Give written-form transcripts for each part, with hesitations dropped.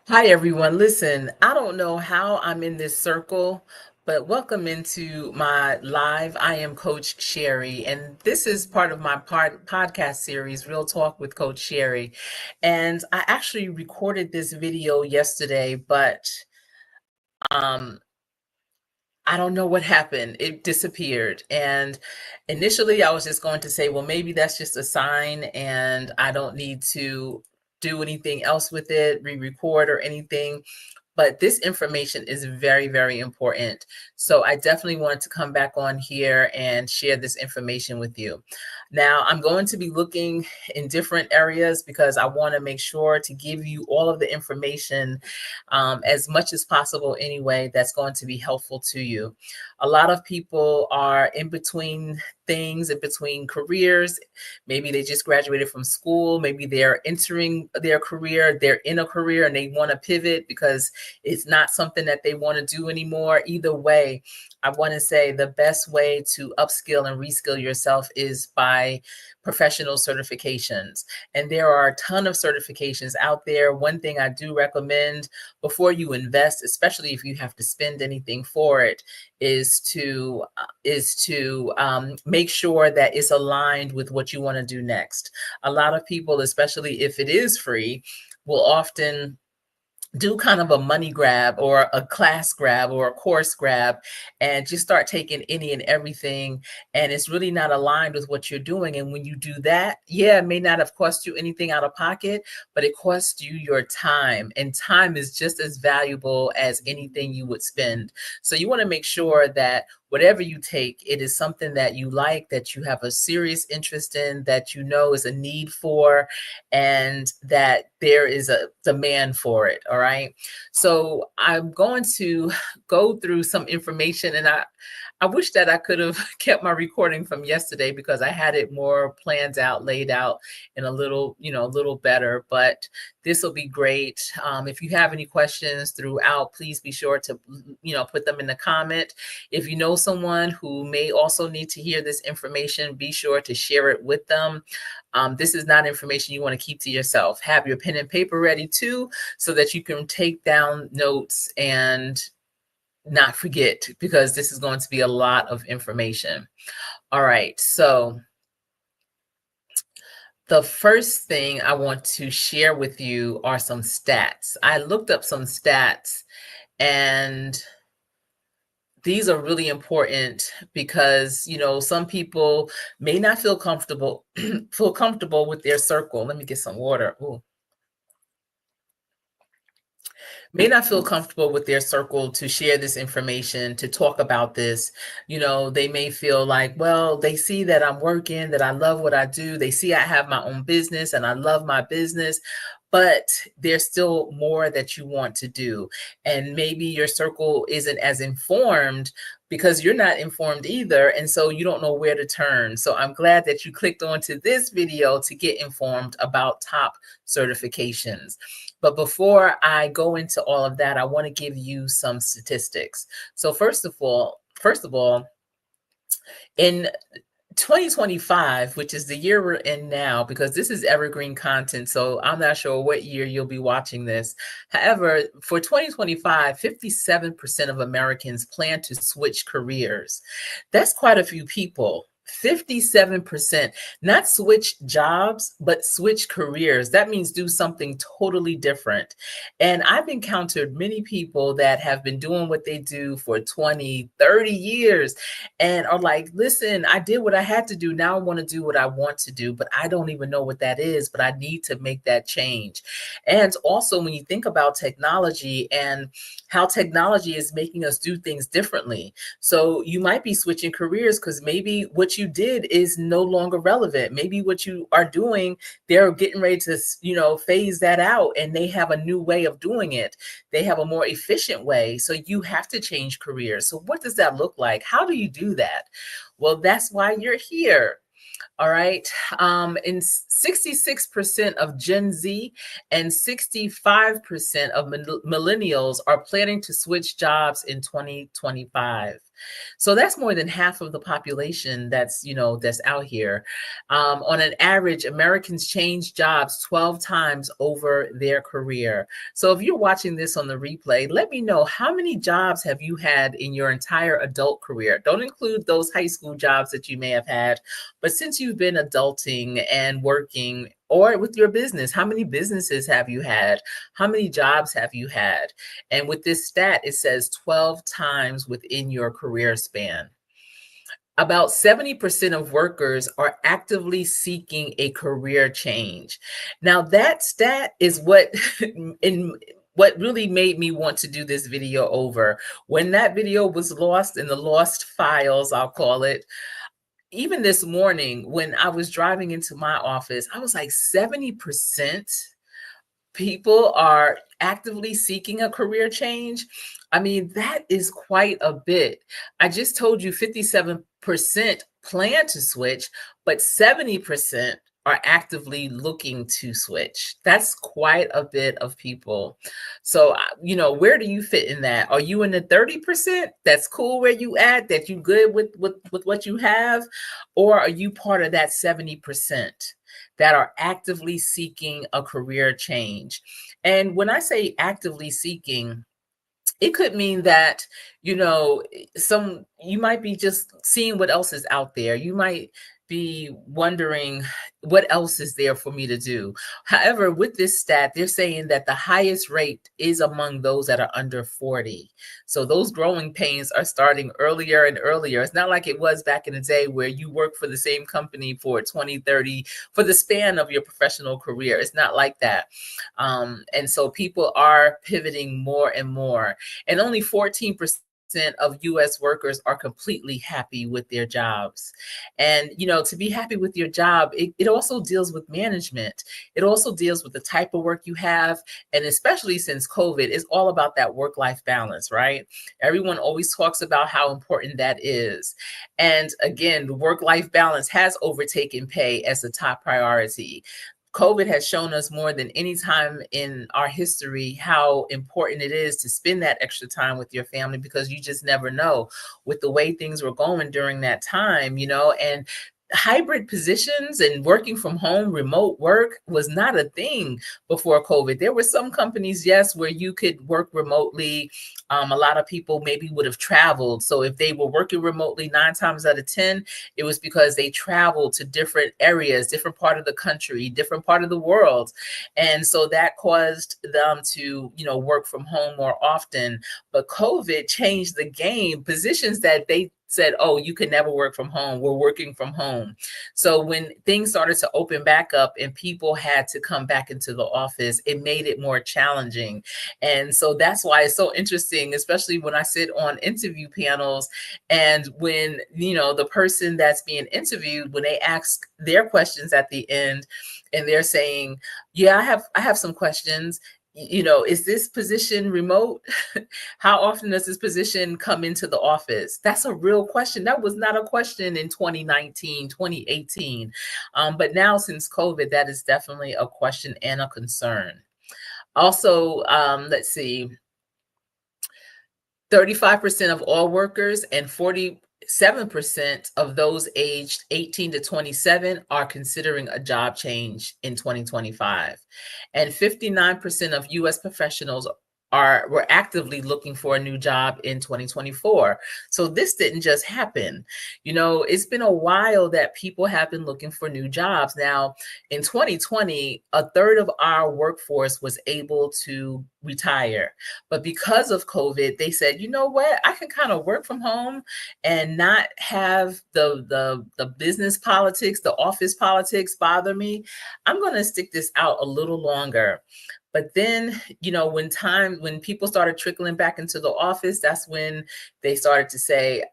Hi, everyone. Listen, I don't know how I'm in this circle, but welcome into my live. I am Coach Sherry, and this is part of my podcast series, Real Talk with Coach Sherry. And I actually recorded this video yesterday, but um, I don't know what happened. It disappeared. And initially, I was just going to say, well, maybe that's just a sign, and I don't need to do anything else with it, re-record or anything. But this information is very, very important. So I definitely wanted to come back on here and share this information with you. Now, I'm going to be looking in different areas because I want to make sure to give you all of the information as much as possible anyway that's going to be helpful to you. A lot of people are in between things, in between careers. Maybe they just graduated from school. Maybe they're entering their career. They're in a career and they want to pivot because it's not something that they want to do anymore. Either way, I want to say the best way to upskill and reskill yourself is by professional certifications. And there are a ton of certifications out there. One thing I do recommend before you invest, especially if you have to spend anything for it, is to make sure that it's aligned with what you want to do next. A lot of people, especially if it is free, will often do kind of a money grab or a class grab or a course grab and just start taking any and everything, and it's really not aligned with what you're doing. And when you do that, yeah, it may not have cost you anything out of pocket, but it costs you your time, and time is just as valuable as anything you would spend. So you want to make sure that whatever you take, it is something that you like, that you have a serious interest in, that you know is a need for, and that there is a demand for it. All right. So I'm going to go through some information, and I wish that I could have kept my recording from yesterday because I had it more planned out, laid out in a little, a little better, but this will be great. If you have any questions throughout, please be sure to, put them in the comment. If you know someone who may also need to hear this information, be sure to share it with them. This is not information you want to keep to yourself. Have your pen and paper ready too, so that you can take down notes and not forget, because this is going to be a lot of information. All right, so the first thing I want to share with you are some stats. I looked up some stats, and these are really important because, some people may not feel comfortable with their circle. Let me get some water. Ooh. May not feel comfortable with their circle to share this information, to talk about this. They may feel like, well, they see that I'm working, that I love what I do. They see I have my own business and I love my business, but there's still more that you want to do. And maybe your circle isn't as informed because you're not informed either. And so you don't know where to turn. So I'm glad that you clicked onto this video to get informed about top certifications. But before I go into all of that, I want to give you some statistics. So first of all, in 2025, which is the year we're in now, because this is evergreen content, so I'm not sure what year you'll be watching this. However, for 2025, 57% of Americans plan to switch careers. That's quite a few people. 57%, not switch jobs, but switch careers. That means do something totally different. And I've encountered many people that have been doing what they do for 20, 30 years and are like, listen, I did what I had to do. Now I want to do what I want to do, but I don't even know what that is, but I need to make that change. And also, when you think about technology and how technology is making us do things differently. So you might be switching careers because maybe what you did is no longer relevant. Maybe what you are doing, they're getting ready to, phase that out, and they have a new way of doing it. They have a more efficient way. So you have to change careers. So what does that look like? How do you do that? Well, that's why you're here. All right. And 66% of Gen Z and 65% of millennials are planning to switch jobs in 2025. So that's more than half of the population that's, that's out here. On an average, Americans change jobs 12 times over their career. So if you're watching this on the replay, let me know, how many jobs have you had in your entire adult career? Don't include those high school jobs that you may have had, but since you've been adulting and working, or with your business, how many businesses have you had? How many jobs have you had? And with this stat, it says 12 times within your career span. About 70% of workers are actively seeking a career change. Now, that stat is what in what really made me want to do this video over. When that video was lost in the lost files, I'll call it, even this morning when I was driving into my office, I was like, 70% people are actively seeking a career change. I mean, that is quite a bit. I just told you 57% plan to switch, but 70% are actively looking to switch. That's quite a bit of people. So, where do you fit in that? Are you in the 30% that's cool where you at, that you good with what you have? Or are you part of that 70%? That are actively seeking a career change? And when I say actively seeking, it could mean that, you might be just seeing what else is out there. You might be wondering, what else is there for me to do? However, with this stat, they're saying that the highest rate is among those that are under 40. So those growing pains are starting earlier and earlier. It's not like it was back in the day where you work for the same company for 20, 30, for the span of your professional career. It's not like that. And so people are pivoting more and more. And only 14% of US workers are completely happy with their jobs. And, to be happy with your job, it also deals with management. It also deals with the type of work you have. And especially since COVID, it's all about that work-life balance, right? Everyone always talks about how important that is. And again, the work-life balance has overtaken pay as the top priority. COVID has shown us more than any time in our history how important it is to spend that extra time with your family, because you just never know with the way things were going during that time, and hybrid positions and working from home, remote work was not a thing before COVID. There were some companies, yes, where you could work remotely. A lot of people maybe would have traveled. So if they were working remotely 9 times out of 10, it was because they traveled to different areas, different part of the country, different part of the world. And so that caused them to, work from home more often. But COVID changed the game. Positions that they said, oh, you can never work from home, we're working from home. So when things started to open back up and people had to come back into the office, it made it more challenging. And so that's why it's so interesting, especially when I sit on interview panels, and when, the person that's being interviewed, when they ask their questions at the end, and they're saying, yeah, I have some questions. Is this position remote? How often does this position come into the office? That's a real question. That was not a question in 2019, 2018. But now, since COVID, that is definitely a question and a concern. Also, let's see, 35% of all workers and 47% of those aged 18 to 27 are considering a job change in 2025. And 59% of US professionals were actively looking for a new job in 2024. So this didn't just happen. It's been a while that people have been looking for new jobs. Now, in 2020, a third of our workforce was able to retire. But because of COVID, they said, you know what, I can kind of work from home and not have the business politics, the office politics bother me. I'm going to stick this out a little longer. But then, when people started trickling back into the office, that's when they started to say,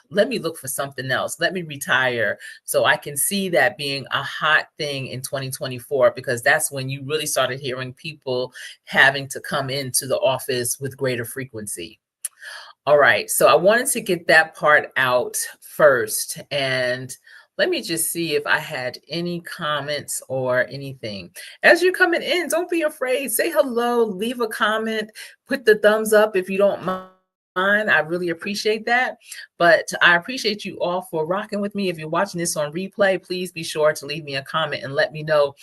let me look for something else. Let me retire. So I can see that being a hot thing in 2024, because that's when you really started hearing people having to come into the office with greater frequency. All right, so I wanted to get that part out first. And let me just see if I had any comments or anything. As you're coming in, don't be afraid. Say hello, leave a comment, put the thumbs up if you don't mind. I really appreciate that. But I appreciate you all for rocking with me. If you're watching this on replay, please be sure to leave me a comment and let me know,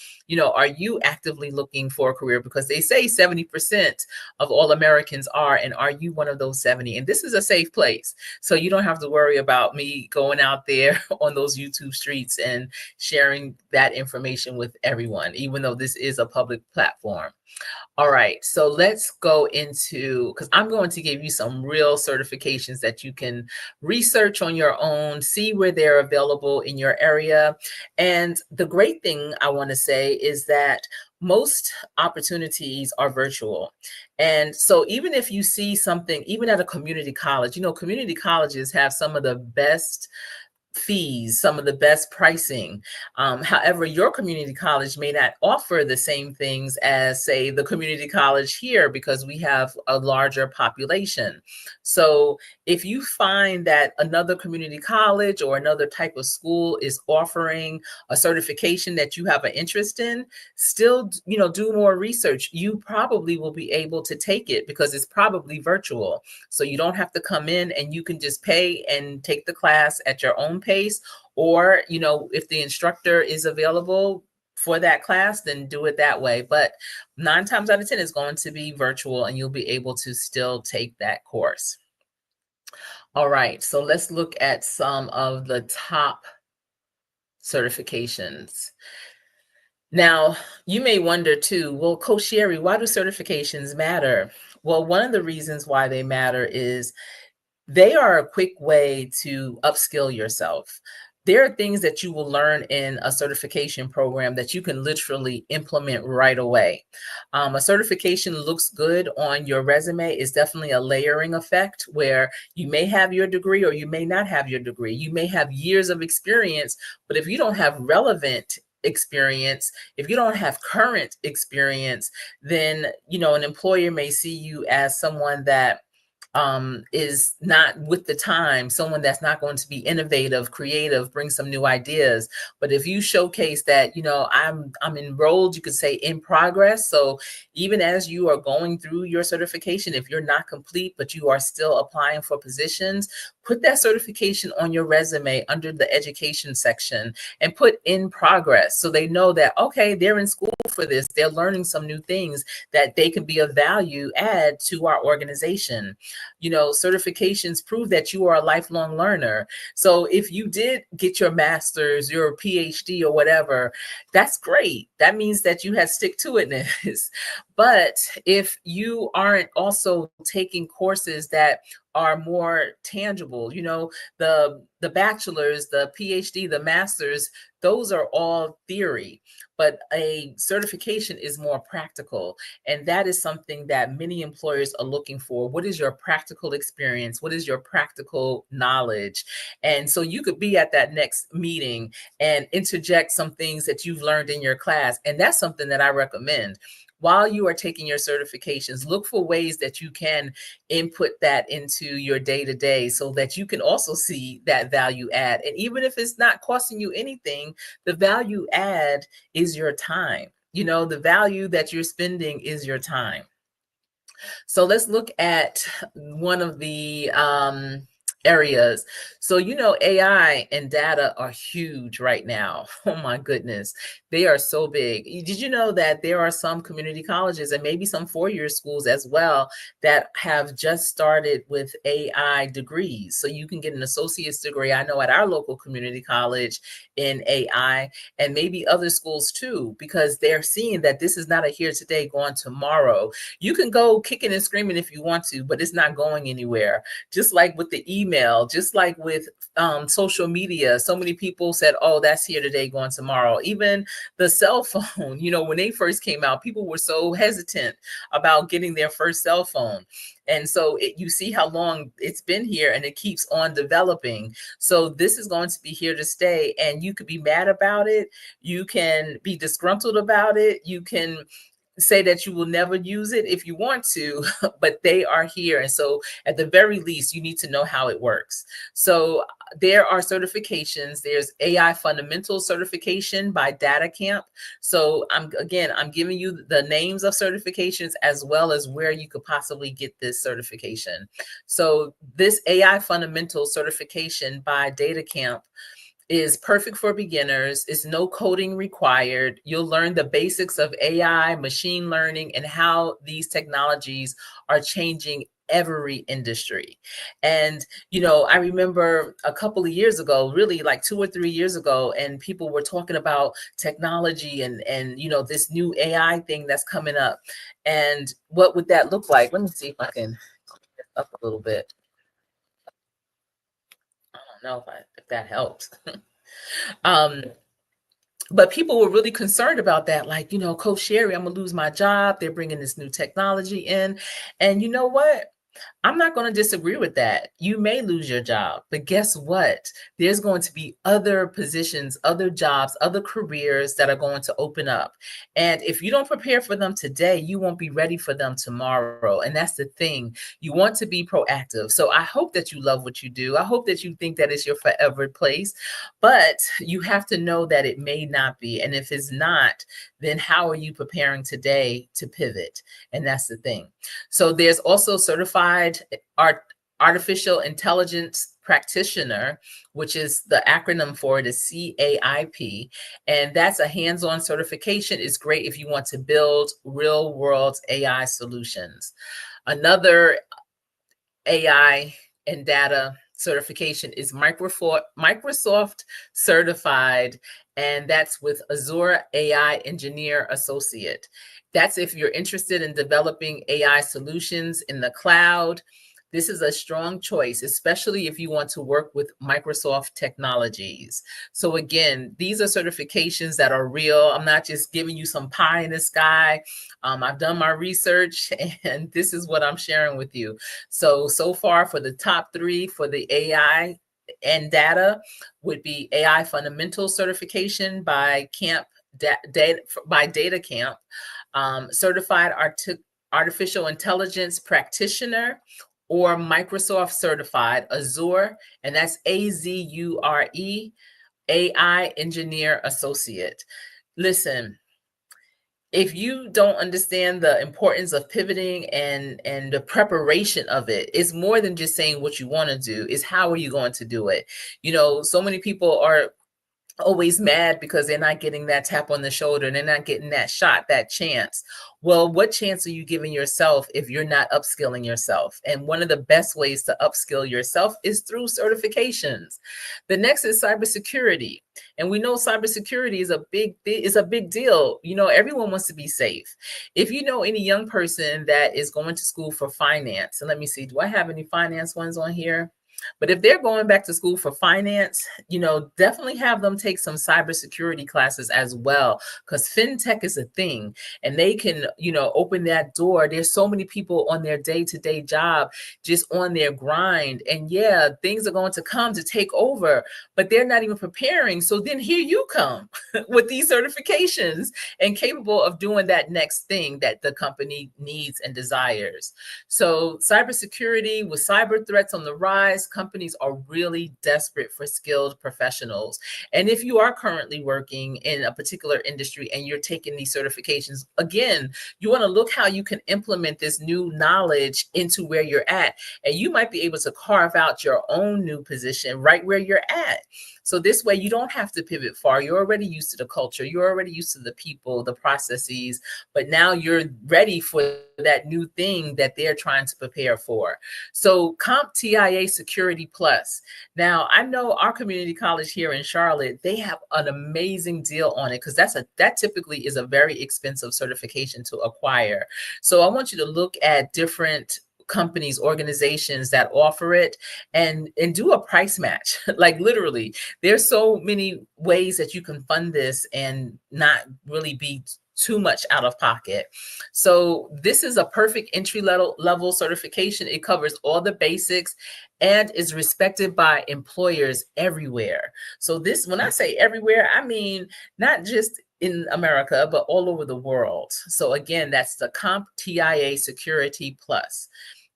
are you actively looking for a career? Because they say 70% of all Americans are, and are you one of those 70? And this is a safe place. So you don't have to worry about me going out there on those YouTube streets and sharing that information with everyone, even though this is a public platform. All right, so let's go into, because I'm going to give you some real certifications that you can research on your own, see where they're available in your area. And the great thing I want to say is that most opportunities are virtual. And so even if you see something, even at a community college, community colleges have some of the best fees, some of the best pricing. However, your community college may not offer the same things as, say, the community college here, because we have a larger population. So if you find that another community college or another type of school is offering a certification that you have an interest in, still, do more research. You probably will be able to take it because it's probably virtual. So you don't have to come in, and you can just pay and take the class at your own pace. Or, if the instructor is available for that class, then do it that way. But 9 times out of 10, it's going to be virtual, and you'll be able to still take that course. All right, so let's look at some of the top certifications. Now, you may wonder too, well, Coach Sherry, why do certifications matter? Well, one of the reasons why they matter is they are a quick way to upskill yourself. There are things that you will learn in a certification program that you can literally implement right away. A certification looks good on your resume. It's definitely a layering effect where you may have your degree or you may not have your degree. You may have years of experience, but if you don't have relevant experience, if you don't have current experience, then, an employer may see you as someone that is not with the time, someone that's not going to be innovative, creative, bring some new ideas. But if you showcase that, I'm enrolled, you could say in progress. So even as you are going through your certification, if you're not complete, but you are still applying for positions, put that certification on your resume under the education section and put in progress. So they know that, okay, they're in school for this. They're learning some new things that they can be of value add to our organization. Certifications prove that you are a lifelong learner. So if you did get your master's, your PhD or whatever, that's great. That means that you have stick-to-itness. But if you aren't also taking courses that are more tangible, the bachelor's, the PhD, the master's, those are all theory, but a certification is more practical. And that is something that many employers are looking for. What is your practical experience? What is your practical knowledge? And so you could be at that next meeting and interject some things that you've learned in your class. And that's something that I recommend. While you are taking your certifications, look for ways that you can input that into your day-to-day so that you can also see that value add. And even if it's not costing you anything, the value add is your time. The value that you're spending is your time. So let's look at one of the areas. So, AI and data are huge right now. Oh my goodness. They are so big. Did you know that there are some community colleges and maybe some four-year schools as well that have just started with AI degrees? So you can get an associate's degree. I know at our local community college in AI, and maybe other schools too, because they're seeing that this is not a here today, gone tomorrow. You can go kicking and screaming if you want to, but it's not going anywhere. Just like with the email, just like with social media, so many people said, oh, that's here today, gone tomorrow. Even the cell phone, when they first came out, people were so hesitant about getting their first cell phone. And so you see how long it's been here, and it keeps on developing. So this is going to be here to stay, and you could be mad about it. You can be disgruntled about it. You can say that you will never use it if you want to, but they are here. And so at the very least, you need to know how it works. So there are certifications. There's AI fundamental certification by Data Camp. So I'm giving you the names of certifications as well as where you could possibly get this certification. So this AI fundamental certification by Data Camp is perfect for beginners. It's no coding required. You'll learn the basics of AI, machine learning, and how these technologies are changing every industry. And, I remember a couple of years ago, really like 2 or 3 years ago, and people were talking about technology and this new AI thing that's coming up. And what would that look like? Let me see if I can up a little bit. I don't know if that helps. um, but people were really concerned about that. Like, Coach Sherry, I'm gonna lose my job. They're bringing this new technology in. And you know what? I'm not going to disagree with that. You may lose your job, but guess what? There's going to be other positions, other jobs, other careers that are going to open up. And if you don't prepare for them today, you won't be ready for them tomorrow. And that's the thing. You want to be proactive. So I hope that you love what you do. I hope that you think that it's your forever place, but you have to know that it may not be. And if it's not, then how are you preparing today to pivot? And that's the thing. So there's also certified artificial intelligence practitioner, which is the acronym for it is CAIP. And that's a hands-on certification. It's great if you want to build real world AI solutions. Another AI and data certification is Microsoft certified, and that's with Azure AI Engineer Associate. That's if you're interested in developing AI solutions in the cloud. This is a strong choice, especially if you want to work with Microsoft technologies. So again, these are certifications that are real. I'm not just giving you some pie in the sky. I've done my research and this is what I'm sharing with you. So far for the top 3 for the AI and data would be AI fundamental certification by Data Camp, certified artificial intelligence practitioner, or Microsoft certified Azure, and that's Azure AI Engineer Associate. Listen, if you don't understand the importance of pivoting and the preparation of it, it's more than just saying what you want to do. It's how are you going to do it? So many people are always mad because they're not getting that tap on the shoulder and they're not getting that shot, that chance. Well, what chance are you giving yourself if you're not upskilling yourself? And one of the best ways to upskill yourself is through certifications. The next is cybersecurity. And we know cybersecurity is a big deal. Everyone wants to be safe. If you know any young person that is going to school for finance, and let me see, do I have any finance ones on here? But if they're going back to school for finance, definitely have them take some cybersecurity classes as well, because fintech is a thing and they can, open that door. There's so many people on their day-to-day job, just on their grind. And yeah, things are going to come to take over, but they're not even preparing. So then here you come with these certifications and capable of doing that next thing that the company needs and desires. So cybersecurity, with cyber threats on the rise, companies are really desperate for skilled professionals. And if you are currently working in a particular industry and you're taking these certifications, again, you want to look how you can implement this new knowledge into where you're at. And you might be able to carve out your own new position right where you're at. So this way you don't have to pivot far. You're already used to the culture. You're already used to the people, the processes, but now you're ready for that new thing that they're trying to prepare for. So CompTIA Security Plus. Now, I know our community college here in Charlotte, they have an amazing deal on it because that typically is a very expensive certification to acquire. So I want you to look at different companies, organizations that offer it and do a price match. Like literally, there's so many ways that you can fund this and not really be too much out of pocket. So this is a perfect entry level certification. It covers all the basics and is respected by employers everywhere. So this, when I say everywhere, I mean not just in America, but all over the world. So again, that's the CompTIA Security Plus.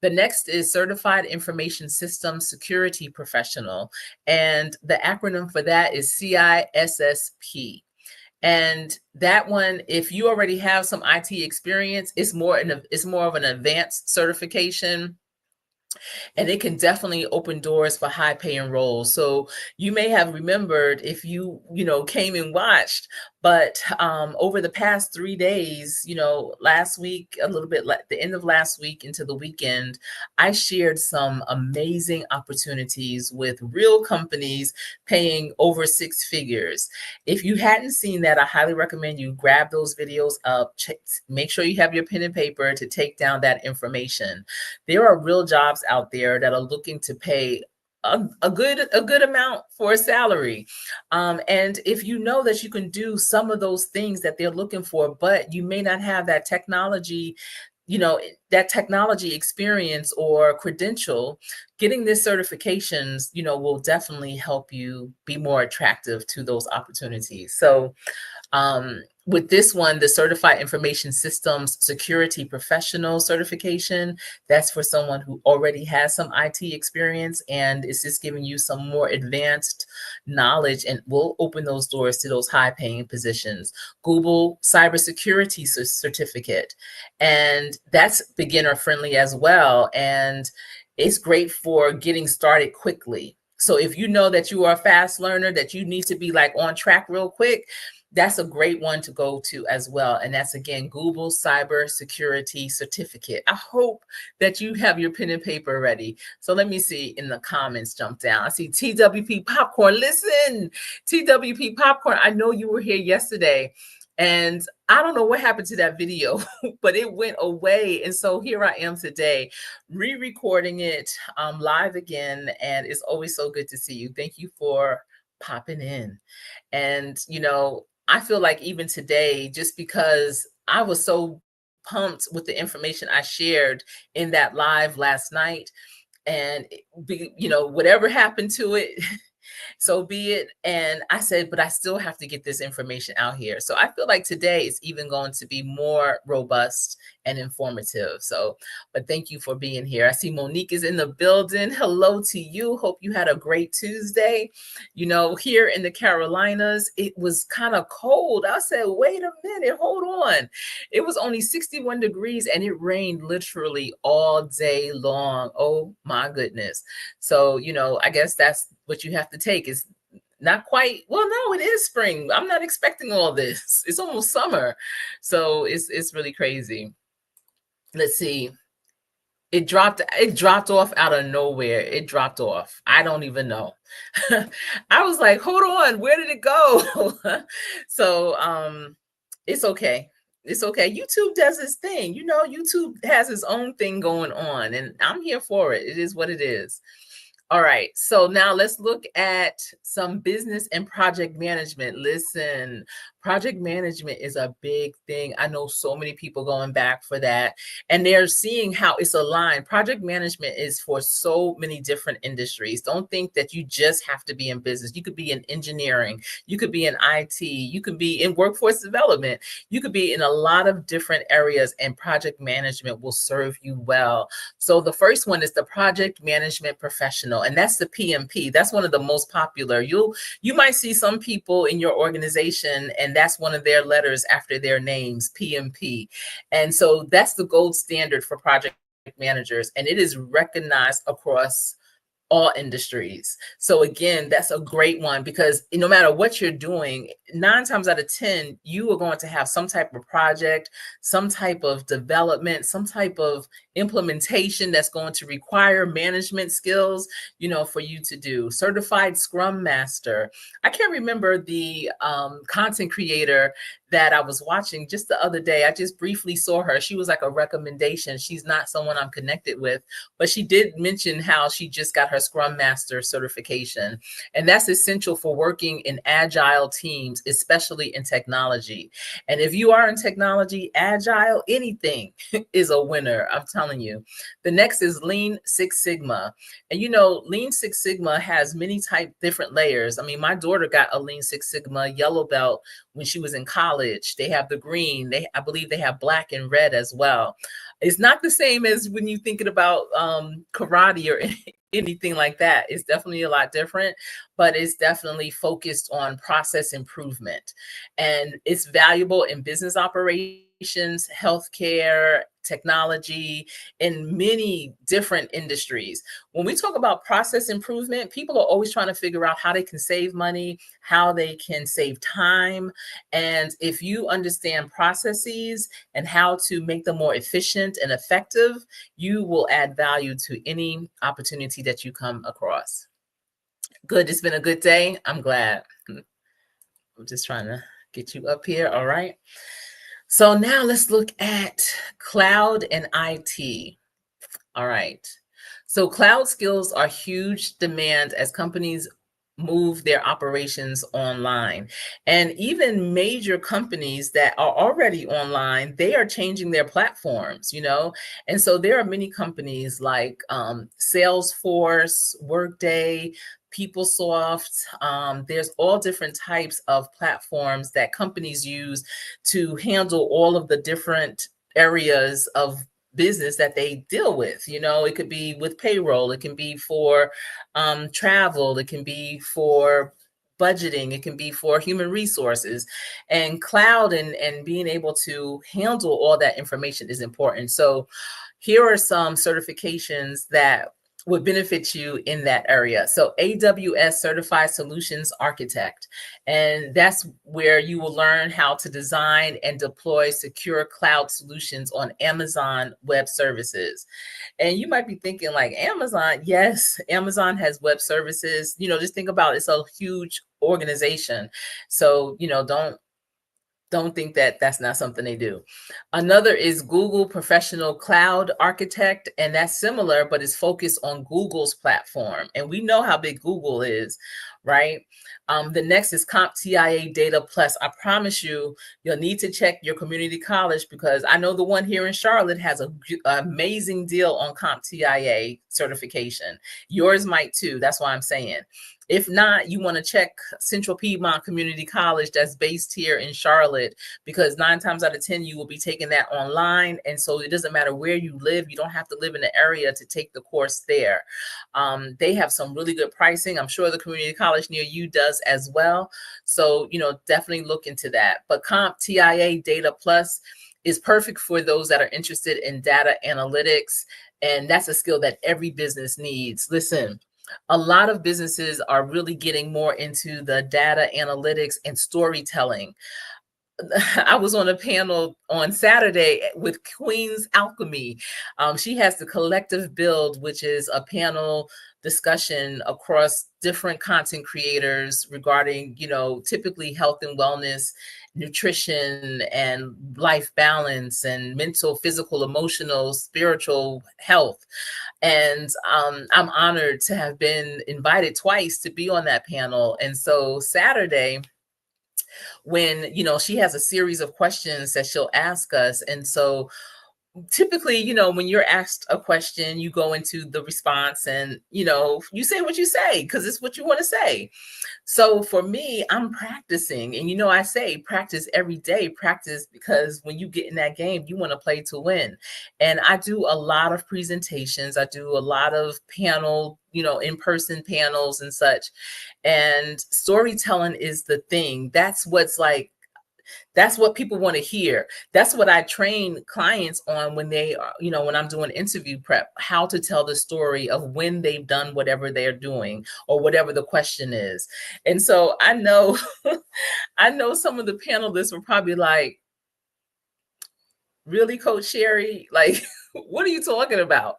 The next is Certified Information Systems Security Professional. And the acronym for that is CISSP. And that one, if you already have some IT experience, it's more of an advanced certification, and it can definitely open doors for high paying roles. So you may have remembered, if you came and watched, but over the past 3 days, last week, a little bit like the end of last week into the weekend, I shared some amazing opportunities with real companies paying over six figures. If you hadn't seen that, I highly recommend you grab those videos up, make sure you have your pen and paper to take down that information. There are real jobs out there that are looking to pay a good amount for a salary. And if you know that you can do some of those things that they're looking for, but you may not have that technology, that technology experience or credential, getting this certifications, will definitely help you be more attractive to those opportunities. So with this one, the Certified Information Systems Security Professional certification, that's for someone who already has some IT experience, and it's just giving you some more advanced knowledge and will open those doors to those high paying positions. Google Cybersecurity Certificate, and that's beginner friendly as well. And it's great for getting started quickly. So if you know that you are a fast learner, that you need to be like on track real quick, that's a great one to go to as well. And that's, again, Google Cybersecurity Certificate. I hope that you have your pen and paper ready. So let me see in the comments, jump down. I see TWP Popcorn. Listen, TWP Popcorn, I know you were here yesterday, and I don't know what happened to that video, but it went away. And so here I am today, re-recording it live again. And it's always so good to see you. Thank you for popping in. And, I feel like even today, just because I was so pumped with the information I shared in that live last night, and whatever happened to it, so be it. And I said, but I still have to get this information out here. So I feel like today is even going to be more robust and informative. So, but thank you for being here. I see Monique is in the building. Hello to you. Hope you had a great Tuesday. Here in the Carolinas, it was kind of cold. I said, wait a minute, hold on. It was only 61 degrees and it rained literally all day long. Oh my goodness. So, I guess that's what you have to take. Is not quite, well, no, it is spring. I'm not expecting all this. It's almost summer. So it's really crazy. Let's see. It dropped off out of nowhere. It dropped off. I don't even know. I was like, hold on, where did it go? So it's okay. It's okay. YouTube does its thing. YouTube has its own thing going on, and I'm here for it. It is what it is. All right, so now let's look at some business and project management. Listen, project management is a big thing. I know so many people going back for that, and they're seeing how it's aligned. Project management is for so many different industries. Don't think that you just have to be in business. You could be in engineering, you could be in IT, you could be in workforce development, you could be in a lot of different areas, and project management will serve you well. So the first one is the project management professional, and that's the PMP. That's one of the most popular. You might see some people in your organization, and that's one of their letters after their names, PMP. And so that's the gold standard for project managers, and it is recognized across all industries. So again, that's a great one, because no matter what you're doing, 9 times out of 10, you are going to have some type of project, some type of development, some type of implementation that's going to require management skills, for you to do. Certified Scrum Master. I can't remember the content creator that I was watching just the other day. I just briefly saw her. She was like a recommendation. She's not someone I'm connected with, but she did mention how she just got her her Scrum Master certification. And that's essential for working in agile teams, especially in technology. And if you are in technology, agile, anything is a winner. I'm telling you. The next is Lean Six Sigma. And Lean Six Sigma has many different layers. I mean, my daughter got a Lean Six Sigma yellow belt when she was in college. They have the green. I believe they have black and red as well. It's not the same as when you're thinking about karate or anything like that. It's definitely a lot different, but it's definitely focused on process improvement. And it's valuable in business operations, healthcare, technology, in many different industries. When we talk about process improvement, people are always trying to figure out how they can save money, how they can save time. And if you understand processes and how to make them more efficient and effective, you will add value to any opportunity that you come across. Good. It's been a good day. I'm glad. I'm just trying to get you up here. All right. So now let's look at cloud and IT. All right. So cloud skills are huge demand as companies move their operations online. And even major companies that are already online, they are changing their platforms. And so there are many companies like Salesforce, Workday, PeopleSoft. There's all different types of platforms that companies use to handle all of the different areas of business that they deal with. It could be with payroll, it can be for travel, it can be for budgeting, it can be for human resources. And cloud and being able to handle all that information is important. So here are some certifications that would benefit you in that area. So AWS Certified Solutions Architect, and that's where you will learn how to design and deploy secure cloud solutions on Amazon Web Services. And you might be thinking like, Amazon? Yes, Amazon has web services. Just think about it. It's a huge organization. So, don't think that that's not something they do. Another is Google Professional Cloud Architect, and that's similar, but it's focused on Google's platform. And we know how big Google is, right? The next is CompTIA Data Plus. I promise you'll need to check your community college, because I know the one here in Charlotte has an amazing deal on CompTIA certification. Yours might too. That's why I'm saying. If not, you want to check Central Piedmont Community College that's based here in Charlotte, because 9 times out of 10, you will be taking that online. And so it doesn't matter where you live. You don't have to live in the area to take the course there. They have some really good pricing. I'm sure the community college near you does as well. So, definitely look into that. But CompTIA Data Plus is perfect for those that are interested in data analytics. And that's a skill that every business needs. Listen, a lot of businesses are really getting more into the data analytics and storytelling. I was on a panel on Saturday with Queen's Alchemy. She has the Collective Build, which is a panel discussion across different content creators regarding, typically health and wellness, nutrition, and life balance, and mental, physical, emotional, spiritual health. And I'm honored to have been invited twice to be on that panel. And so Saturday, when she has a series of questions that she'll ask us, and so typically, when you're asked a question, you go into the response and you say what you say because it's what you want to say. So for me, I'm practicing, and I say practice every day. Practice, because when you get in that game, you want to play to win. And I do a lot of presentations, I do a lot of panel, in-person panels and such. And storytelling is the thing. That's what people want to hear. That's what I train clients on when they are, when I'm doing interview prep, how to tell the story of when they've done whatever they're doing or whatever the question is. And so I know, I know some of the panelists were probably like, really, Coach Sherry? Like, what are you talking about?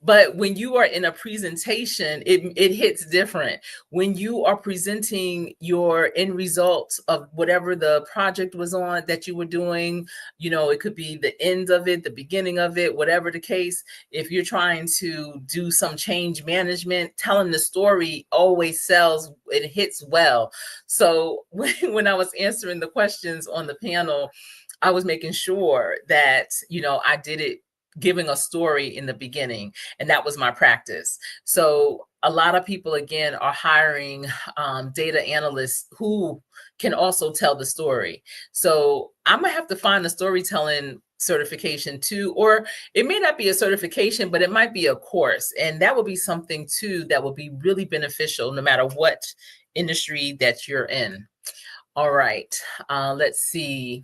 But when you are in a presentation, it hits different. When you are presenting your end results of whatever the project was on that you were doing, it could be the end of it, the beginning of it, whatever the case. If you're trying to do some change management, telling the story always sells, it hits well. So when I was answering the questions on the panel, I was making sure that, I did it giving a story in the beginning, and that was my practice. So a lot of people, again, are hiring data analysts who can also tell the story. So I'm gonna have to find a storytelling certification too, or it may not be a certification, but it might be a course. And that will be something too that will be really beneficial no matter what industry that you're in. All right, let's see.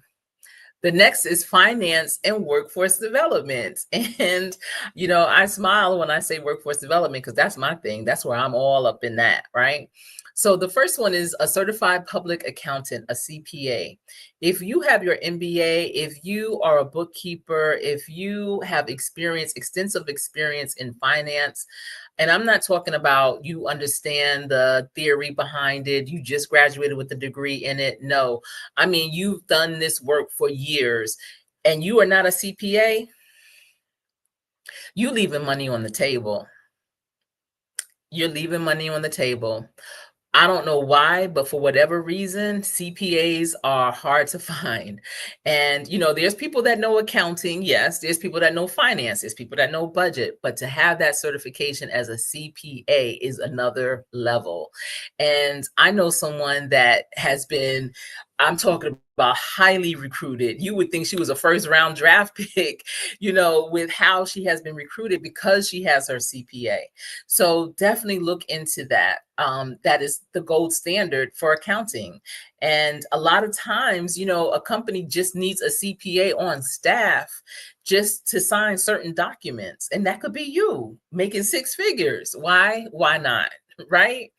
The next is finance and workforce development. And, I smile when I say workforce development because that's my thing. That's where I'm all up in that, right? So the first one is a certified public accountant, a CPA. If you have your MBA, if you are a bookkeeper, if you have extensive experience in finance, and I'm not talking about you understand the theory behind it, you just graduated with a degree in it. No, I mean, you've done this work for years and you are not a CPA, you leaving money on the table. You're leaving money on the table. I don't know why, but for whatever reason, CPAs are hard to find. And, there's people that know accounting. Yes, there's people that know finance. There's people that know budget. But to have that certification as a CPA is another level. And I know someone that has been, I'm talking about highly recruited. You would think she was a first round draft pick, with how she has been recruited because she has her CPA. So definitely look into that. That is the gold standard for accounting. And a lot of times, a company just needs a CPA on staff just to sign certain documents. And that could be you making six figures. Why? Why not? Right?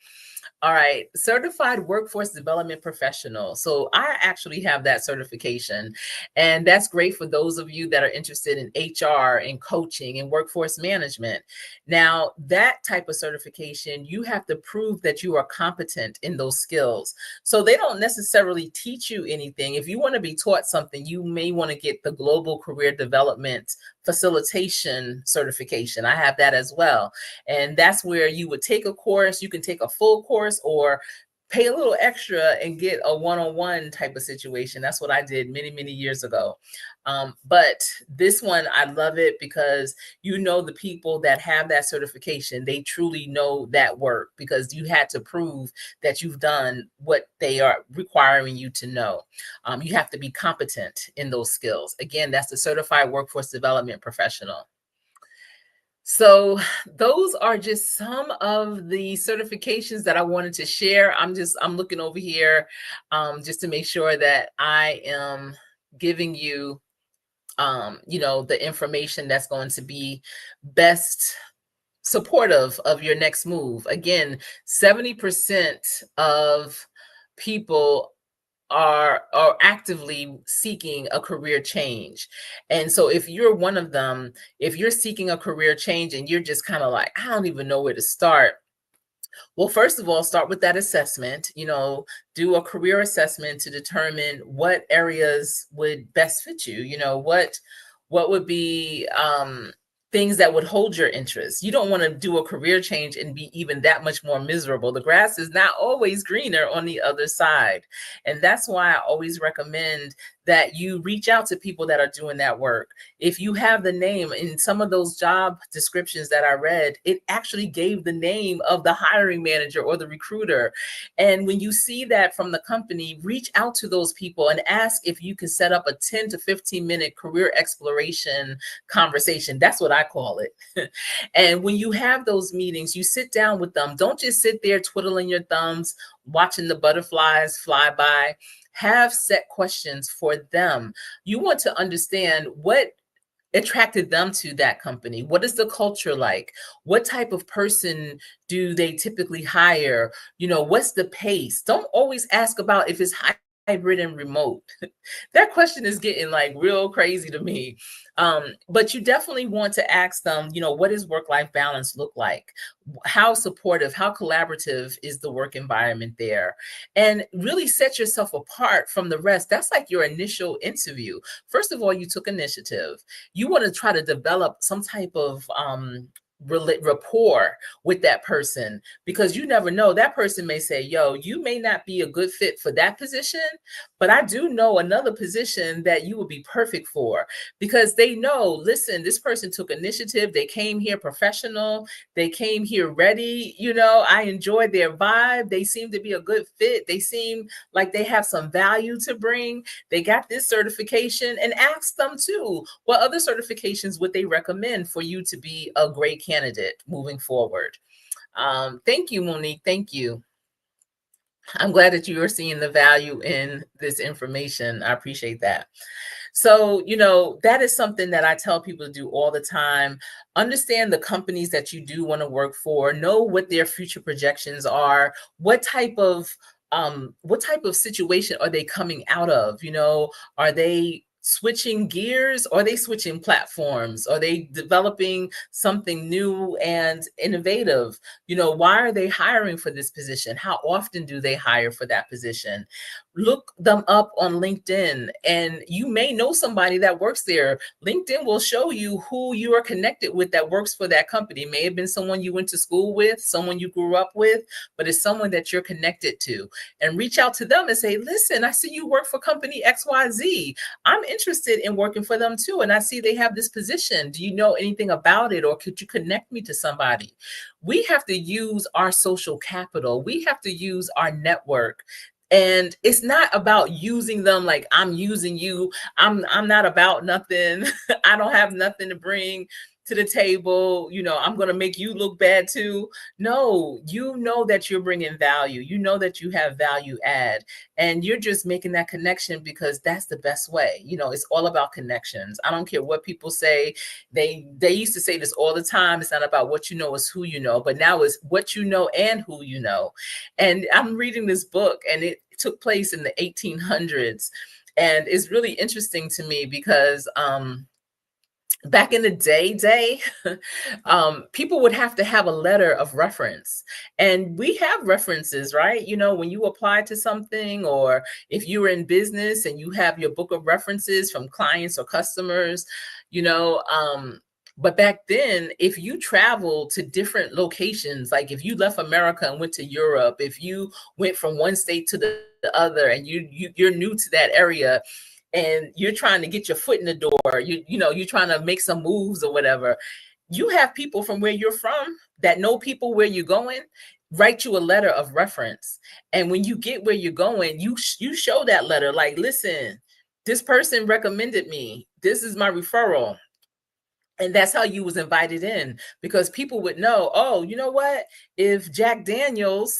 All right, certified workforce development professional. So I actually have that certification, and that's great for those of you that are interested in HR and coaching and workforce management. Now, that type of certification, you have to prove that you are competent in those skills. So they don't necessarily teach you anything. If you want to be taught something, you may want to get the Global Career Development Facilitation certification. I have that as well. And that's where you would take a course. You can take a full course or pay a little extra and get a one-on-one type of situation. That's what I did many, many years ago. But this one, I love it because the people that have that certification, they truly know that work because you had to prove that you've done what they are requiring you to know. You have to be competent in those skills. Again, that's the certified workforce development professional. So those are just some of the certifications that I wanted to share. I'm looking over here just to make sure that I am giving you, the information that's going to be best supportive of your next move. Again, 70% of people are actively seeking a career change. And so if you're one of them, if you're seeking a career change and you're just kind of like, I don't even know where to start. Well, first of all, start with that assessment, do a career assessment to determine what areas would best fit you, what would be things that would hold your interest. You don't want to do a career change and be even that much more miserable. The grass is not always greener on the other side. And that's why I always recommend that you reach out to people that are doing that work. If you have the name in some of those job descriptions that I read, it actually gave the name of the hiring manager or the recruiter. And when you see that from the company, reach out to those people and ask if you can set up a 10 to 15 minute career exploration conversation. That's what I call it. And when you have those meetings, you sit down with them. Don't just sit there twiddling your thumbs, watching the butterflies fly by. Have set questions for them. You want to understand what attracted them to that company. What is the culture like? What type of person do they typically hire? What's the pace? Don't always ask about if it's high hybrid and remote? That question is getting like real crazy to me. But you definitely want to ask them, what does work-life balance look like? How supportive, how collaborative is the work environment there? And really set yourself apart from the rest. That's like your initial interview. First of all, you took initiative. You want to try to develop some type of rapport with that person, because you never know, that person may say, yo, you may not be a good fit for that position, but I do know another position that you would be perfect for, because they know, listen, this person took initiative, they came here professional, they came here ready, I enjoyed their vibe, they seem to be a good fit, they seem like they have some value to bring, they got this certification. And ask them too, what other certifications would they recommend for you to be a great candidate moving forward? Thank you, Monique. Thank you. I'm glad that you are seeing the value in this information. I appreciate that. So, that is something that I tell people to do all the time. Understand the companies that you do want to work for, know what their future projections are, what type of situation are they coming out of? Are they switching gears? Are they switching platforms? Are they developing something new and innovative? Why are they hiring for this position? How often do they hire for that position? Look them up on LinkedIn, and you may know somebody that works there. LinkedIn will show you who you are connected with that works for that company. It may have been someone you went to school with, someone you grew up with, but it's someone that you're connected to. And reach out to them and say, listen, I see you work for company XYZ. I'm interested in working for them too, and I see they have this position. Do you know anything about it, or could you connect me to somebody? We have to use our social capital. We have to use our network. And it's not about using them like I'm using you. I'm not about nothing. I don't have nothing to bring to the table. I'm going to make you look bad too. No, you know that you're bringing value. You know that you have value add, and you're just making that connection because that's the best way. It's all about connections. I don't care what people say. They used to say this all the time. It's not about what you know, it's who you know. But now it's what you know and who you know. And I'm reading this book, and it took place in the 1800s. And it's really interesting to me because back in the day, people would have to have a letter of reference. And we have references, right? When you apply to something, or if you're in business and you have your book of references from clients or customers, but back then, if you travel to different locations, like if you left America and went to Europe, if you went from one state to the other, and you're new to that area, and you're trying to get your foot in the door, you're trying to make some moves or whatever, you have people from where you're from that know people where you're going, write you a letter of reference. And when you get where you're going, you show that letter, like, listen, this person recommended me. This is my referral. And that's how you was invited in, because people would know, oh, you know what? If Jack Daniels,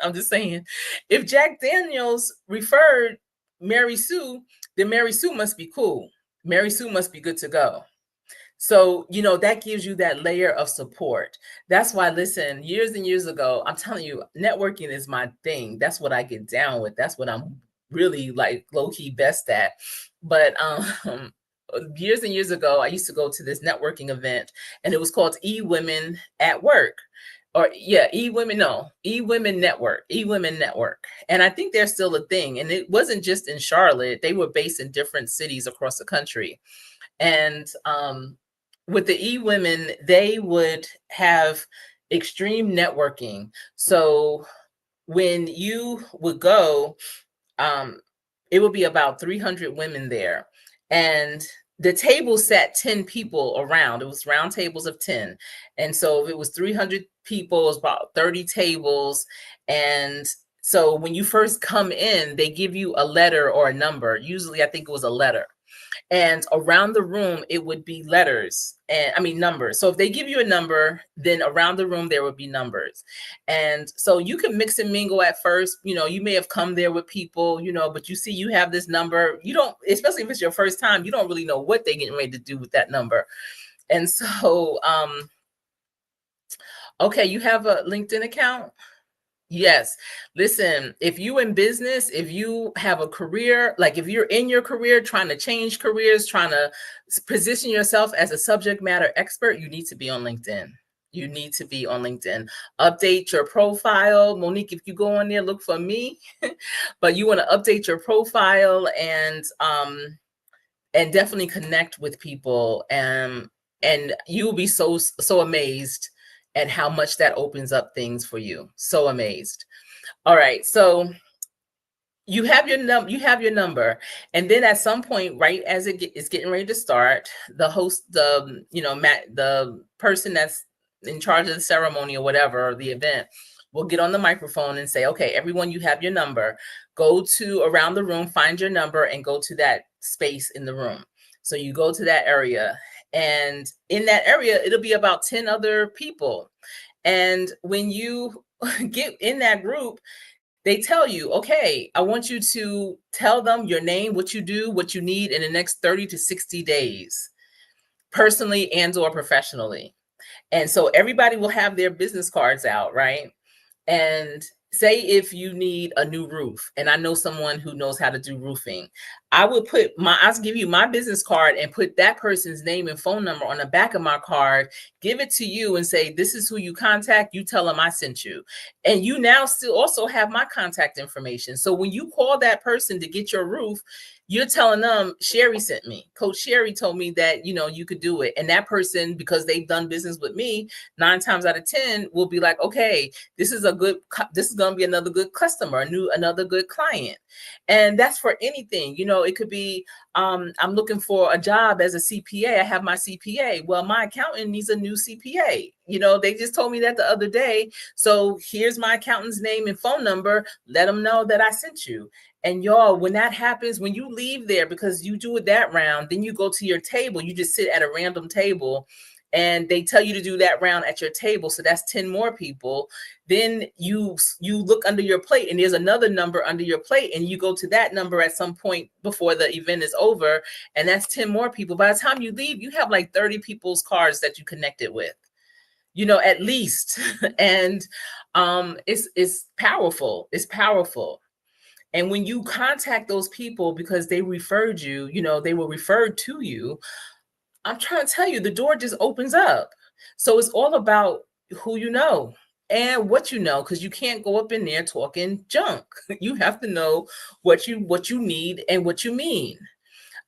I'm just saying, if Jack Daniels referred Mary Sue, then Mary Sue must be cool. Mary Sue must be good to go. So, that gives you that layer of support. That's why, listen, years and years ago, I'm telling you, networking is my thing. That's what I get down with. That's what I'm really like low-key best at. But years and years ago, I used to go to this networking event, and it was called E-Women at Work. Or E-Women Network, E-Women Network. And I think they're still a thing. And it wasn't just in Charlotte. They were based in different cities across the country. And with the E-Women, they would have extreme networking. So when you would go, it would be about 300 women there. And the table sat 10 people around. It was round tables of 10. And so if it was 300 people, it was about 30 tables. And so when you first come in, they give you a letter or a number. Usually, I think it was a letter. And around the room, it would be letters, numbers. So if they give you a number, then around the room, there would be numbers. And so you can mix and mingle at first. You may have come there with people, but you see you have this number. You don't, especially if it's your first time, you don't really know what they're getting ready to do with that number. And so, okay, you have a LinkedIn account? Yes. Listen, if you in business, if you have a career, like if you're in your career trying to change careers, trying to position yourself as a subject matter expert, you need to be on LinkedIn. You need to be on LinkedIn. Update your profile. Monique, if you go on there, look for me. But you want to update your profile and definitely connect with people, and you'll be so amazed at how much that opens up things for you. So amazed. All right, so you have your number, and then at some point, right as it's getting ready to start, the host, the person that's in charge of the ceremony or whatever, or the event, will get on the microphone and say, okay, everyone, you have your number. Go to around the room, find your number, and go to that space in the room. So you go to that area, and in that area it'll be about 10 other people. And when you get in that group, they tell you, okay, I want you to tell them your name, what you do, what you need in the next 30 to 60 days, personally and or professionally. And so everybody will have their business cards out, right? And say if you need a new roof, and I know someone who knows how to do roofing, I'll give you my business card and put that person's name and phone number on the back of my card, give it to you and say, this is who you contact. You tell them I sent you. And you now still also have my contact information. So when you call that person to get your roof, you're telling them, Sherry sent me. Coach Sherry told me that, you could do it. And that person, because they've done business with me, 9 times out of 10 will be like, okay, this is going to be another good customer, another good client. And that's for anything. It could be, I'm looking for a job as a CPA. I have my CPA. Well, my accountant needs a new CPA. They just told me that the other day. So here's my accountant's name and phone number. Let them know that I sent you. And y'all, when that happens, when you leave there, because you do it that round, then you go to your table, you just sit at a random table, and they tell you to do that round at your table. So that's 10 more people. Then you look under your plate, and there's another number under your plate, and you go to that number at some point before the event is over, and that's 10 more people. By the time you leave, you have like 30 people's cards that you connected with, at least. And it's powerful. It's powerful. And when you contact those people because they referred you, they were referred to you, I'm trying to tell you, the door just opens up. So it's all about who you know and what you know, because you can't go up in there talking junk. You have to know what you need and what you mean.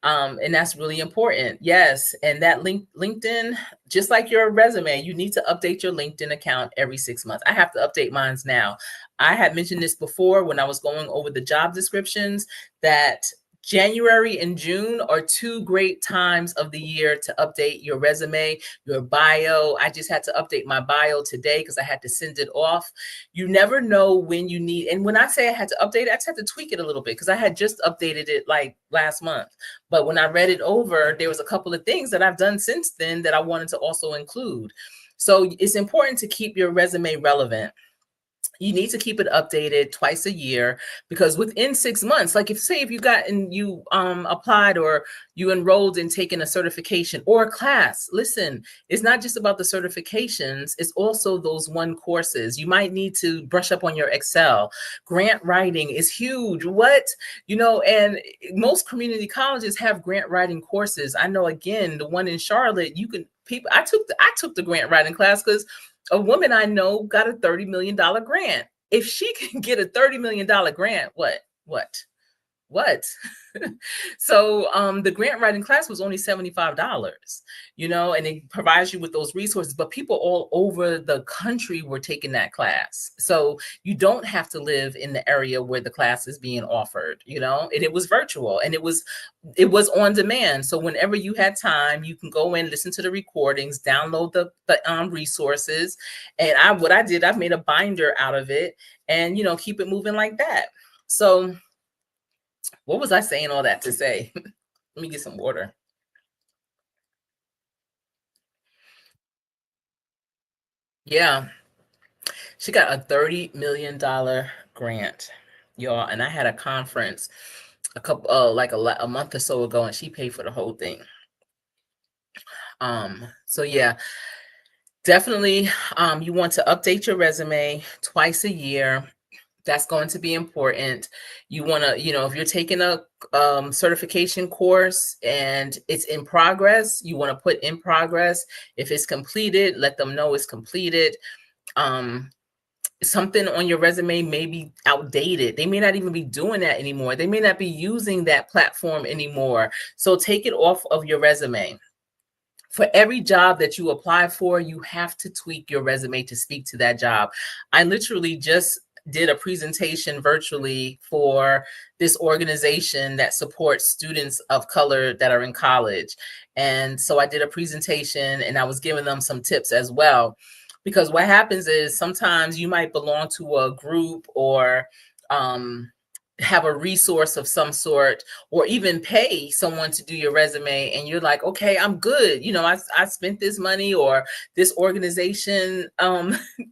And that's really important. Yes. And that LinkedIn, just like your resume, you need to update your LinkedIn account every 6 months. I have to update mine now. I had mentioned this before when I was going over the job descriptions, that January and June are 2 great times of the year to update your resume, your bio. I just had to update my bio today because I had to send it off. You never know when you need, and when I say I had to update it, I just had to tweak it a little bit because I had just updated it like last month. But when I read it over, there was a couple of things that I've done since then that I wanted to also include. So it's important to keep your resume relevant. You need to keep it updated twice a year, because within 6 months, like if you got and you applied or you enrolled in taking a certification or a class, listen, it's not just about the certifications, it's also those one courses. You might need to brush up on your Excel. Grant writing is huge. And most community colleges have grant writing courses. I know, again, the one in Charlotte, I took the grant writing class because a woman I know got a $30 million grant. If she can get a $30 million grant, what? So the grant writing class was only $75, and it provides you with those resources. But people all over the country were taking that class. So you don't have to live in the area where the class is being offered, and it was virtual and it was on demand. So whenever you had time, you can go in, listen to the recordings, download the resources. And I've made a binder out of it and, keep it moving like that. So what was I saying all that to say? Let me get some water. Yeah. She got a $30 million grant, y'all. And I had a conference a month or so ago, and she paid for the whole thing. So yeah, Definitely, you want to update your resume twice a year. That's going to be important. You want to, if you're taking a certification course and it's in progress, you want to put in progress. If it's completed, let them know it's completed. Um, Something on your resume may be outdated. They may not even be doing that anymore. They may not be using that platform anymore. So take it off of your resume. For every job that you apply for, you have to tweak your resume to speak to that job. I literally just did a presentation virtually for this organization that supports students of color that are in college. And so I did a presentation and I was giving them some tips as well. Because what happens is sometimes you might belong to a group or um, have a resource of some sort, or even pay someone to do your resume, and you're like, okay, I'm good, I spent this money, or this organization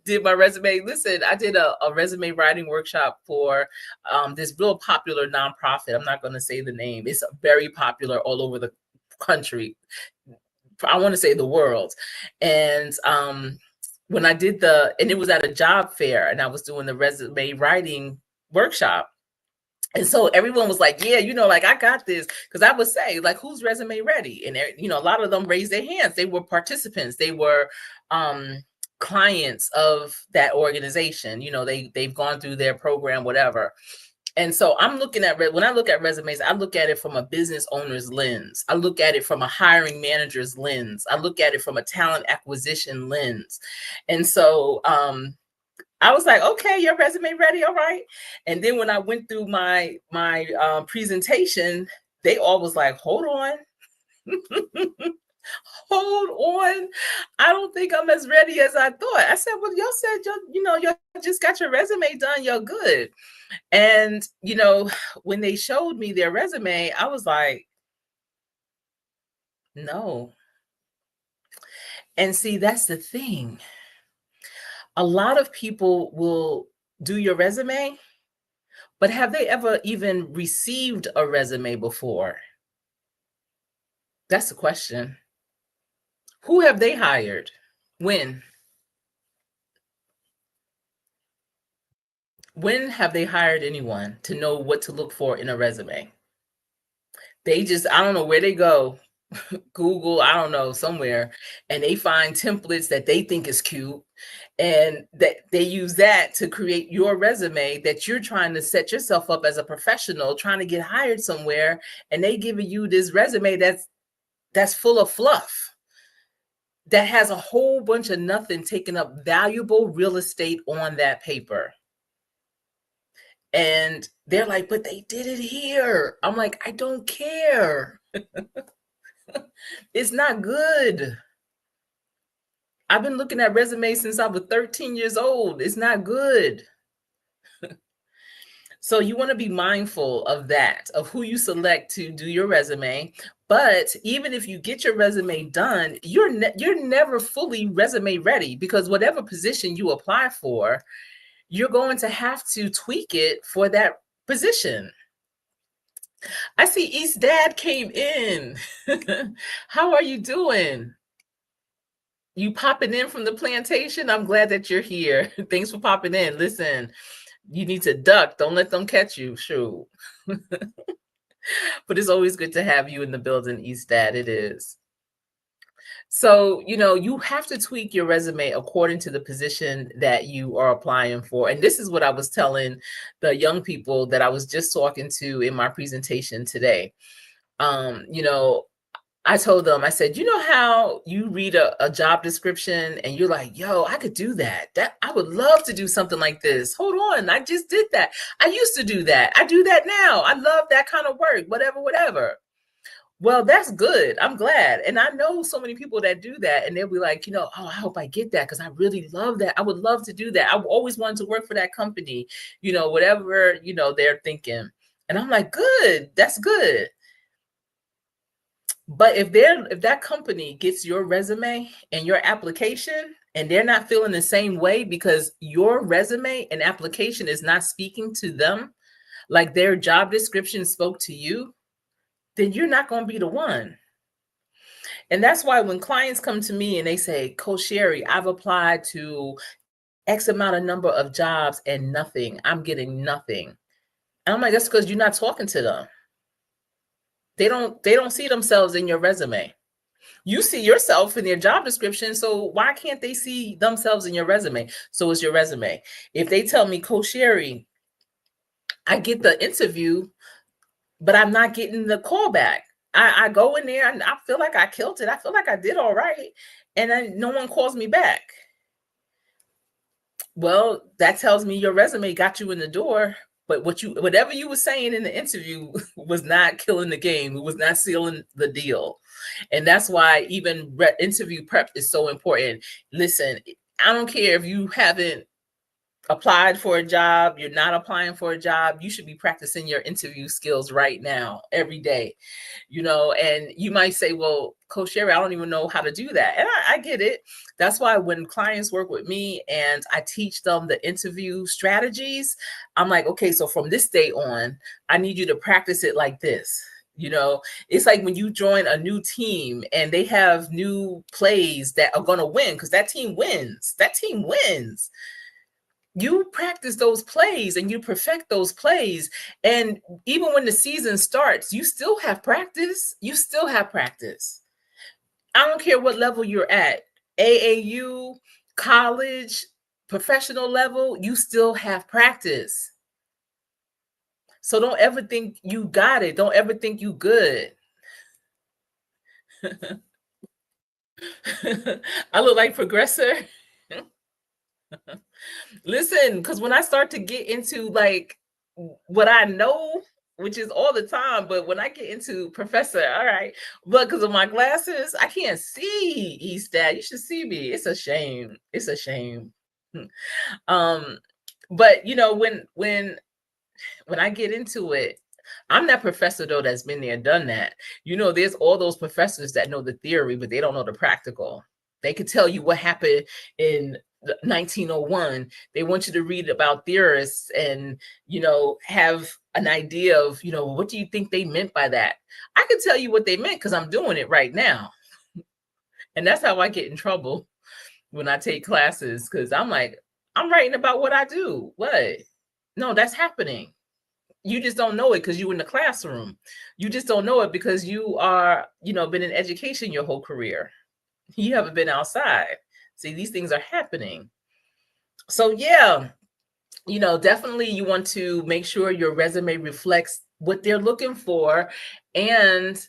did my resume. Listen, I did a resume writing workshop for this real popular nonprofit. I'm not going to say the name. It's very popular all over the country, I want to say the world. And when I did and it was at a job fair, and I was doing the resume writing workshop. And so everyone was like, yeah, like, I got this. Because I would say, like, who's resume ready? And, a lot of them raised their hands. They were participants. They were clients of that organization. They've gone through their program, whatever. And so I'm looking at, when I look at resumes, I look at it from a business owner's lens. I look at it from a hiring manager's lens. I look at it from a talent acquisition lens. And so I was like, okay, your resume ready? All right. And then when I went through my presentation, they all was like, hold on. Hold on. I don't think I'm as ready as I thought. I said, well, y'all said y'all just got your resume done. You're good. And when they showed me their resume, I was like, no. And see, that's the thing. A lot of people will do your resume, but have they ever even received a resume before? That's the question. Who have they hired? When? When have they hired anyone to know what to look for in a resume? They just, I don't know where they go, Google, I don't know, somewhere, and they find templates that they think is cute, and that they use that to create your resume that you're trying to set yourself up as a professional, trying to get hired somewhere, and they giving you this resume that's full of fluff, that has a whole bunch of nothing, taking up valuable real estate on that paper. And they're like, but they did it here. I'm like, I don't care. It's not good. I've been looking at resumes since I was 13 years old. It's not good. So you want to be mindful of that, of who you select to do your resume. But even if you get your resume done, you're never fully resume ready, because whatever position you apply for, you're going to have to tweak it for that position. I see East Dad came in. How are you doing? You popping in from the plantation? I'm glad that you're here. Thanks for popping in. Listen, you need to duck. Don't let them catch you. Shoot. But it's always good to have you in the building, East Dad. It is. So, you have to tweak your resume according to the position that you are applying for. And this is what I was telling the young people that I was just talking to in my presentation today. I told them, I said, how you read a job description and you're like, yo, I could do that. I would love to do something like this. Hold on, I just did that. I used to do that. I do that now. I love that kind of work, whatever. Well, that's good. I'm glad. And I know so many people that do that, and they'll be like, oh, I hope I get that, because I really love that. I would love to do that. I always wanted to work for that company, whatever, they're thinking. And I'm like, good, that's good. But if that company gets your resume and your application, and they're not feeling the same way because your resume and application is not speaking to them like their job description spoke to you, then you're not going to be the one. And that's why when clients come to me and they say, Coach Sherry, I've applied to X amount of number of jobs and nothing, I'm getting nothing. And I'm like, that's because you're not talking to them. They don't see themselves in your resume. You see yourself in their job description, so why can't they see themselves in your resume? So it's your resume. If they tell me, Coach Sherry, I get the interview, but I'm not getting the call back. I go in there and I feel like I killed it. I feel like I did all right. And then no one calls me back. Well, that tells me your resume got you in the door, but whatever you were saying in the interview was not killing the game. It was not sealing the deal. And that's why even interview prep is so important. Listen, I don't care if you haven't applied for a job, you're not applying for a job, you should be practicing your interview skills right now, every day. And you might say, well, Coach Sherry, I don't even know how to do that. And I get it. That's why when clients work with me and I teach them the interview strategies, I'm like, okay, so from this day on, I need you to practice it like this. It's like when you join a new team and they have new plays that are going to win because that team wins. You practice those plays and you perfect those plays. And even when the season starts, you still have practice. I don't care what level you're at, AAU, college, professional level, you still have practice. So don't ever think you got it. Don't ever think you good. I look like Progressor. Listen, because when I start to get into like what I know, which is all the time, but when I get into Professor, all right, but because of my glasses, I can't see Eastat. You should see me. It's a shame. It's a shame. um, but when I get into it, I'm that professor though that's been there, done that. There's all those professors that know the theory, but they don't know the practical. They could tell you what happened in 1901. They want you to read about theorists and have an idea of what do you think they meant by that. I can tell you what they meant because I'm doing it right now. And that's how I get in trouble when I take classes, because I'm like, I'm writing about what I do. What? No, that's happening. You just don't know it because you're in the classroom. You just don't know it because you are, been in education your whole career. You haven't been outside. See, these things are happening. So yeah, definitely you want to make sure your resume reflects what they're looking for and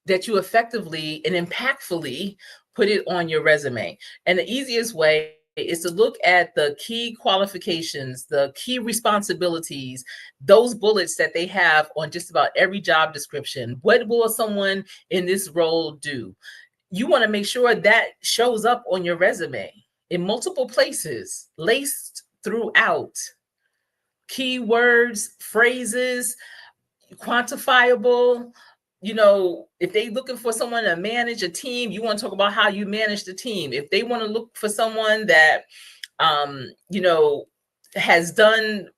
that you effectively and impactfully put it on your resume. And the easiest way is to look at the key qualifications, the key responsibilities, those bullets that they have on just about every job description. What will someone in this role do? You want to make sure that shows up on your resume in multiple places, laced throughout. Keywords, phrases, quantifiable. If they looking for someone to manage a team, you want to talk about how you manage the team. If they want to look for someone that has done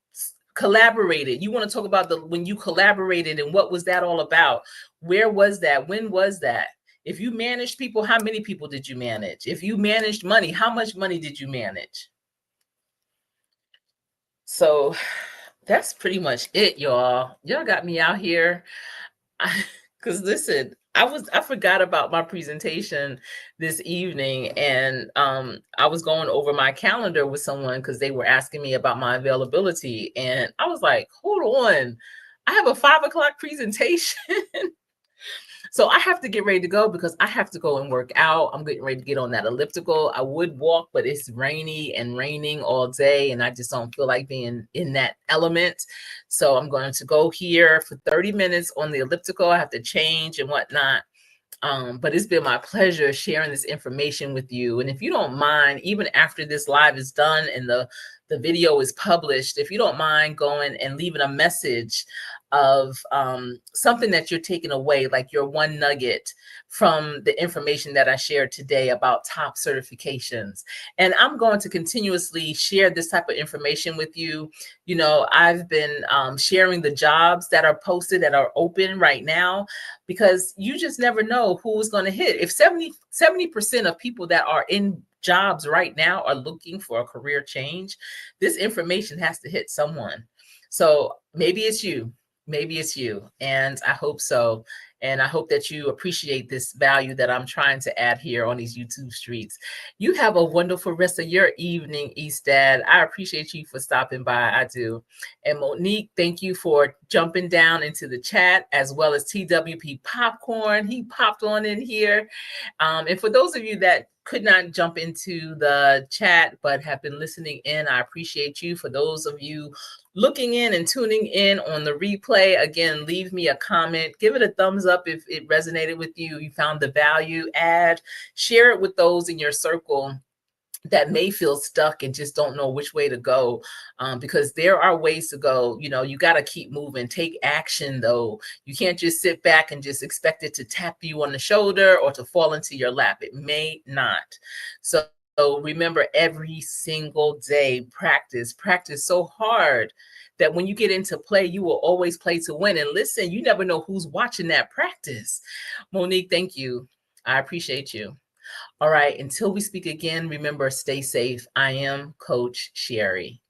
collaborated, you want to talk about when you collaborated and what was that all about? Where was that? When was that? If you managed people, how many people did you manage? If you managed money, how much money did you manage? So that's pretty much it, y'all. Y'all got me out here. Because listen, I forgot about my presentation this evening, and I was going over my calendar with someone because they were asking me about my availability, and I was like, hold on, I have a 5 o'clock presentation. So I have to get ready to go because I have to go and work out. I'm getting ready to get on that elliptical. I would walk, but it's rainy and raining all day, and I just don't feel like being in that element. So I'm going to go here for 30 minutes on the elliptical. I have to change and whatnot. But it's been my pleasure sharing this information with you. And if you don't mind, even after this live is done and the the video is published, if you don't mind going and leaving a message of something that you're taking away, like your one nugget from the information that I shared today about top certifications. And I'm going to continuously share this type of information with you. You know, I've been sharing the jobs that are posted, that are open right now, because you just never know who's going to hit. If 70% of people that are in jobs right now are looking for a career change, this information has to hit someone. So maybe it's you. Maybe it's you. And I hope so. And I hope that you appreciate this value that I'm trying to add here on these YouTube streets. You have a wonderful rest of your evening, Eastad. I appreciate you for stopping by. I do. And Monique, thank you for jumping down into the chat, as well as TWP Popcorn. He popped on in here. And for those of you that could not jump into the chat but have been listening in, I appreciate you. For those of you looking in and tuning in on the replay, again, leave me a comment. Give it a thumbs up if it resonated with you. You found the value add. Share it with those in your circle that may feel stuck and just don't know which way to go, because there are ways to go. You know, you got to keep moving. Take action, though. You can't just sit back and just expect it to tap you on the shoulder or to fall into your lap. It may not. So remember, every single day, practice so hard that when you get into play, you will always play to win. And listen, you never know who's watching that practice. Monique, thank you. I appreciate you. All right, until we speak again, remember, stay safe. I am Coach Sherry.